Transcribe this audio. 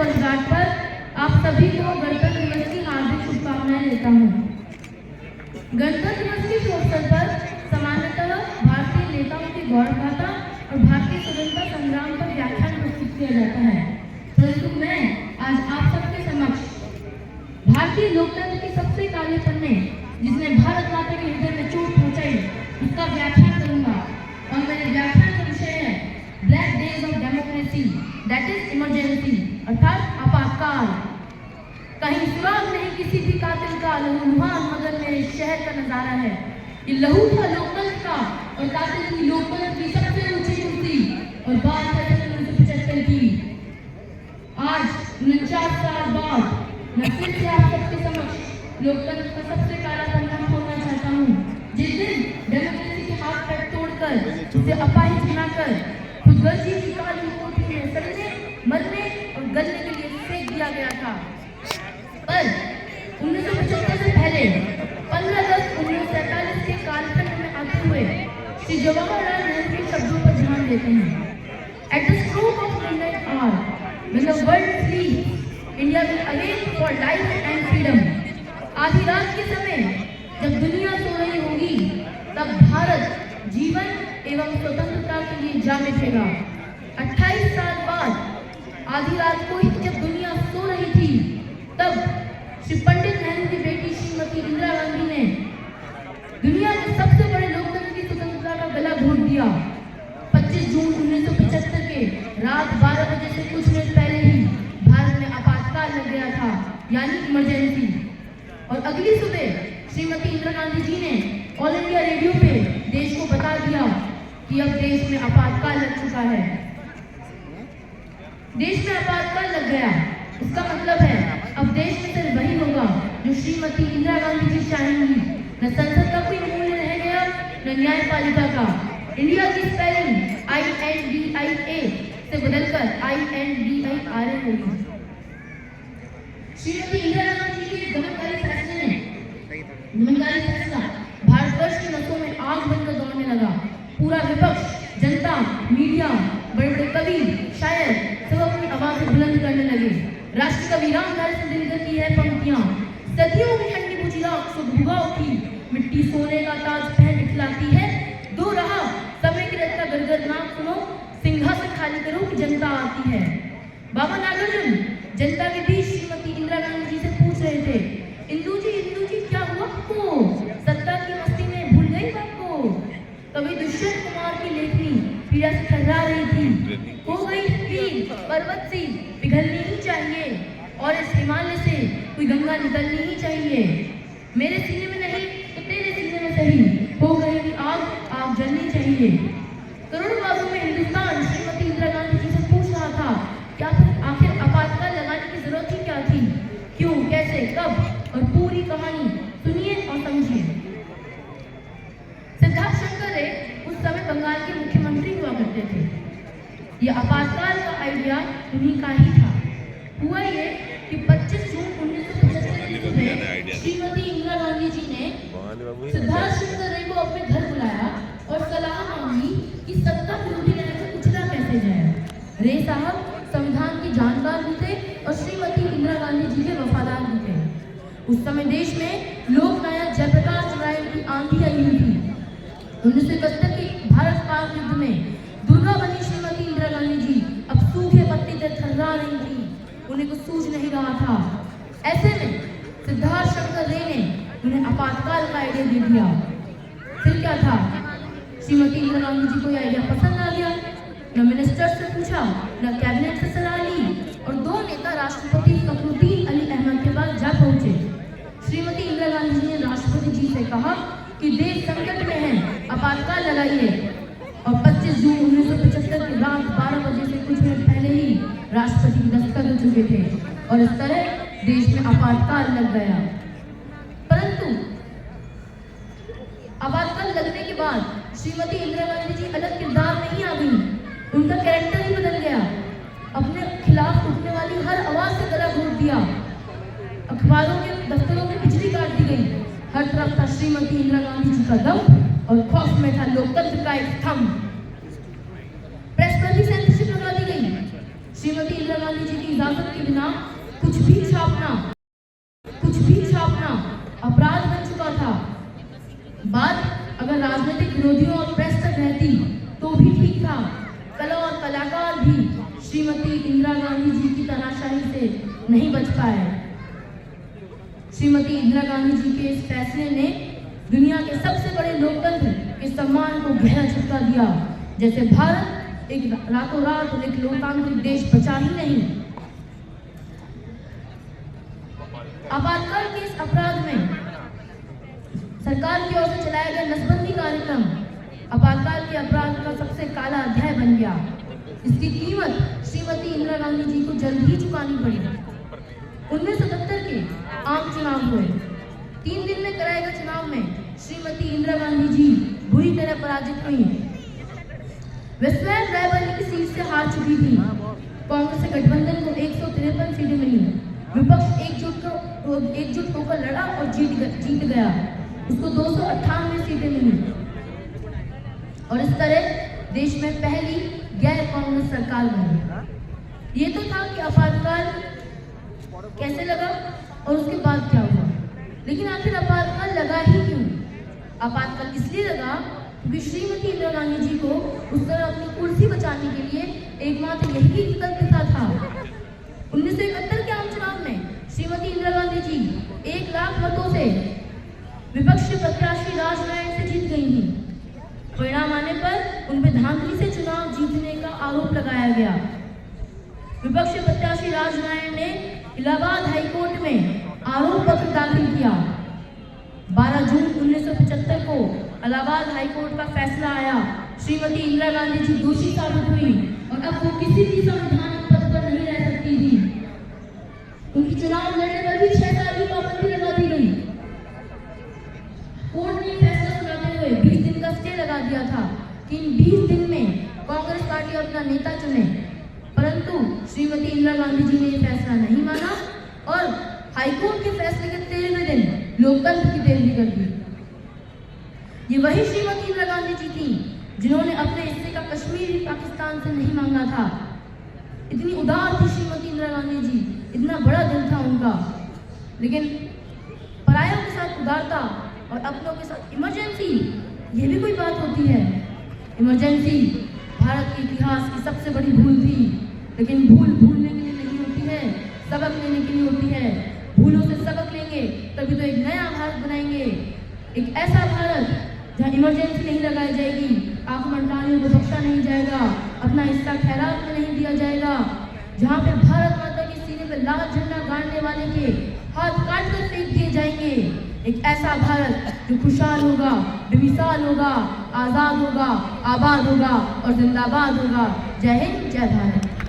वर्षगांठ पर आप सभी को गणतंत्र दिवस की हार्दिक शुभकामनाएं देता हूँ। गणतंत्र दिवस के शुभ अवसर पर सामान्यतः भारतीय नेताओं की गौरव गाथा और भारतीय स्वतंत्रता संग्राम पर व्याख्यान प्रस्तुत किया जाता है, परंतु मैं आज आप सबके समक्ष भारतीय लोकतंत्र के सबसे काले पन्ने जिसने भारत माता के हृदय में चोट पहुंचाई उसका व्याख्यान करूंगा। और मेरे व्याख्यान का विषय है black days of democracy, that is emergency, अर्थात आपातकाल। कहीं सुराग नहीं किसी भी कातिल का, लहूलुहान मगर मेरे शहर का नजारा है। ये लहू था लोकतंत्र का और कातिल थी लोकतंत्र की सबसे ऊंची कुर्सी। और बात है 1975 की। आज 49 साल बाद मैं फिर से आप सबके समक्ष लोकतंत्र का सबसे काला पन्ना खोलना चाहता हूँ। जिस दिन डेमोक्रेसी के हाथ पैर तोड़कर उसे अपाहिज बनाकर खुदगर्जी की काली कोठी में सड़ने, मरने और गलने के लिए फेंक दिया गया था। पर 1975 से पहले 15/10/1947 के कालखंड में आते हुए श्री जवाहरलाल नेहरू के शब्दों पर ध्यान देते हैं। At the stroke of midnight hour, when the world sleeps, India will awake for life and freedom. आधी रात के समय जब दुनिया सो रही होगी तब भारत जीवन एवं स्वतंत्रता के लिए जाग उठेगा। 28 साल बाद आधी रात को ही जब दुनिया सो रही थी तब श्री पंडित नेहरू की बेटी श्रीमती इंदिरा गांधी ने दुनिया के सबसे बड़े लोकतंत्र की स्वतंत्रता का गला घोट दिया। 25 जून 1975 के रात 12 बजे से कुछ मिनट पहले ही भारत में आपातकाल लग गया था, यानी इमरजेंसी। और अगली सुबह श्रीमती इंदिरा गांधी जी ने ऑल इंडिया रेडियो पे देश को बता दिया कि अब देश में आपातकाल लग चुका है। देश में आपातकाल लग गया, इसका मतलब है अब देश में सिर्फ वही होगा जो श्रीमती इंदिरा गांधी जी चाहेंगी। न संसद का कोई मूल्य रह गया, न न्यायपालिका का। इंडिया की स्पेलिंग INDIA से बदलकर INDIRA होगी। श्रीमती इंदिरा गांधी जी के दमनकारी फैसला भारतवर्ष के नसों में आग बनकर दौड़ने लगा। पूरा विपक्ष, जनता, मीडिया, बड़े बड़े कवि, शायर सब अपनी आवाज बुलंद करने लगे। राष्ट्र कवि रामधारी सिंह दिनकर की है पंक्तियां, सदियों की ठंडी बुझी राख सुध भुगा उठी, मिट्टी सोने का ताज पहन दिखलाती है। दो रहा समय की रचना गरगर नाम सुनो, सिंहासन खाली करो कि जनता आती है। बाबा नागार्जुन जनता के बीच श्रीमती इंदिरा गांधी जी से पूछ रहे थे, इंदू जी क्या हुआ आपको? सत्ता की मस्ती में भूल गई बात को? कवि दुष्यंत कुमार की लेखनी पीड़ा से थर्रा रही थी। हो गई पीर पर्वत सी पिघलनी ही चाहिए और इस हिमालय से कोई गंगा निकलनी ही चाहिए। मेरे सीने में नहीं तो तेरे सीने में सही, हो गई आग जलनी चाहिए। करोड़ों बागों में हिंदुस्तान श्रीमती इंदिरा गांधी जी से पूछ रहा था, क्या आखिर आपातकाल लगाने की जरूरत ही क्या थी? क्यों, कैसे, कब? और पूरी कहानी सुनिए और समझिए। सिद्धार्थ शंकर रे उस समय बंगाल के मुख्यमंत्री हुआ करते थे। यह आपातकाल का आइडिया उन्हीं का ही था। हुआ ये कि 25 जून 1975 में श्रीमती इंदिरा गांधी जी ने सिद्धार्थ शंकर रे को अपने घर बुलाया और सलाह मांगी कि सत्ता विरोधी न्याय से कुचला कैसे जाए। रे साहब संविधान के जानकार भी थे और श्रीमती इंदिरा गांधी जी के वफादार भी थे। उस समय देश में लोकनायक जयप्रकाश नारायण की आंधी आई हुई थी। 1971 के भारत पाक युद्ध में दुर्गा बनी श्रीमती इंदिरा गांधी जी अब सूखे पत्ती से थर्रा रही थी, उन्हें कुछ सूझ नहीं रहा था। ऐसे में सिद्धार्थ शंकर रे ने उन्हें आपातकाल का आइडिया दे दिया। फिर क्या था, श्रीमती इंदिरा गांधी जी को यह आइडिया पसंद आ गया। न मिनिस्टर से पूछा, न कैबिनेट से सलाह ली और दो नेता राष्ट्रपति फखरुद्दीन अली अहमद के पास जा पहुंचे। श्रीमती इंदिरा गांधी जी ने राष्ट्रपति जी से कहा कि देश संकट में है, आपातकाल लगाइए। और 25 जून 1975 की रात 12 बजे से कुछ मिनट पहले ही राष्ट्रपति दस्तखत हो चुके थे और इस तरह देश में आपातकाल लग गया। परंतु आपातकाल लगने के बाद श्रीमती इंदिरा गांधी जी अलग किरदार नहीं आ गई, उनका कैरेक्टर ही बदल गया। अपने खिलाफ उठने वाली हर आवाज से गला घोट दिया। अखबारों के दफ्तरों में बिजली काट दी गई। हर तरफ था श्रीमती इंदिरा गांधी जी का दम और खौफ में था लोकतंत्र का एक स्तंभ। प्रेस पर भी सेंसरशिप लगा दी गई। श्रीमती इंदिरा गांधी जी की इजाजत के बिना कुछ भी छापना अपराध बन चुका था। बात अगर राजनीतिक विरोधियों और प्रेस तक रहती तो भी ठीक था। कला और कलाकार भी श्रीमती इंदिरा गांधी जी की तानाशाही से नहीं बच पाए। श्रीमती इंदिरा गांधी जी के इस फैसले ने दुनिया के सबसे बड़े लोकतंत्र के सम्मान को गहरा झटका दिया। जैसे भारत एक रातों रात एक लोकतांत्रिक देश बचा ही नहीं। आपातकाल के इस अपराध में सरकार की ओर से चलाया गया नसबंदी कार्यक्रम आपातकाल के अपराध का सबसे काला अध्याय बन गया। इसकी कीमत श्रीमती इंदिरा गांधी जी को जल्द ही चुकानी पड़ी। 1977 के आम चुनाव हुए। 3 दिन में कराए गए चुनाव में श्रीमती इंदिरा गांधी जी बुरी तरह पराजित हुई। वे स्वयं रायबरेली की सीट से हार चुकी थी। कांग्रेस से गठबंधन को 153 सीटें मिली। विपक्ष एकजुट होकर लड़ा और जीत गया। उसको 298 सीटें मिली और इस तरह देश में पहली गैर कांग्रेस सरकार बनी। ये तो था कि आपातकाल कैसे लगा और उसके बाद क्या हुआ, लेकिन आखिर आपातकाल लगा ही क्यों? आपातकाल इसलिए लगा क्योंकि श्रीमती इंदिरा गांधी जी को उस तरह अपनी कुर्सी बचाने के लिए एकमात्र यही विकल्प था। 1971 के आम चुनाव में श्रीमती इंदिरा गांधी जी 1 लाख मतों से विपक्षी प्रत्याशी राजनारायण से जीत गई थी। परिणाम आने पर उन पर धांधली से चुनाव जीतने का आरोप लगाया गया। विपक्षी प्रत्याशी राजनारायण ने इलाहाबाद हाईकोर्ट में आरोप पत्र दाखिल किया। 12 जून 1975 को इलाहाबाद हाईकोर्ट का फैसला आया। श्रीमती इंदिरा गांधी जी दोषी साबित हुई और अब वो किसी भी संवैधानिक पद पर नहीं रह सकती थी। उनकी चुनाव लड़ने पर भी 6 साल की पाबंदी लगा दी गई। कोर्ट ने फैसला सुनाते हुए 20 दिन का स्टे लगा दिया था कि इन 20 दिन में कांग्रेस पार्टी अपना नेता चुने, परंतु श्रीमती इंदिरा गांधी जी ने यह फैसला नहीं माना और हाईकोर्ट के फैसले के 13वें दिन लोकतंत्र की पैरवी कर दी। ये वही श्रीमती इंदिरा गांधी जी थी जिन्होंने अपने हिस्से का कश्मीर पाकिस्तान से नहीं मांगा था। इतनी उदार थी श्रीमती इंदिरा गांधी जी, इतना बड़ा दिल था उनका। लेकिन परायों के साथ उदारता और अपनों के साथ इमरजेंसी, ये भी कोई बात होती है? इमरजेंसी भारत के इतिहास की सबसे बड़ी भूल थी। लेकिन भूल भूलने के लिए नहीं होती है, सबक लेने के लिए होती है। भूलों से सबक लेंगे तभी तो एक नया भारत बनाएंगे, एक ऐसा भारत जहाँ इमरजेंसी नहीं लगाई जाएगी, आंख मंडालियों को बख्शा नहीं जाएगा, अपना हिस्सा खैरात में नहीं दिया जाएगा, जहाँ पे भारत माता के सीने पे लाल झंडा गाड़ने वाले के हाथ काट कर फेंक दिए जाएंगे। एक ऐसा भारत जो खुशहाल होगा, बेमिसाल होगा, आजाद होगा, आबाद होगा और जिंदाबाद होगा। जय हिंद, जय भारत।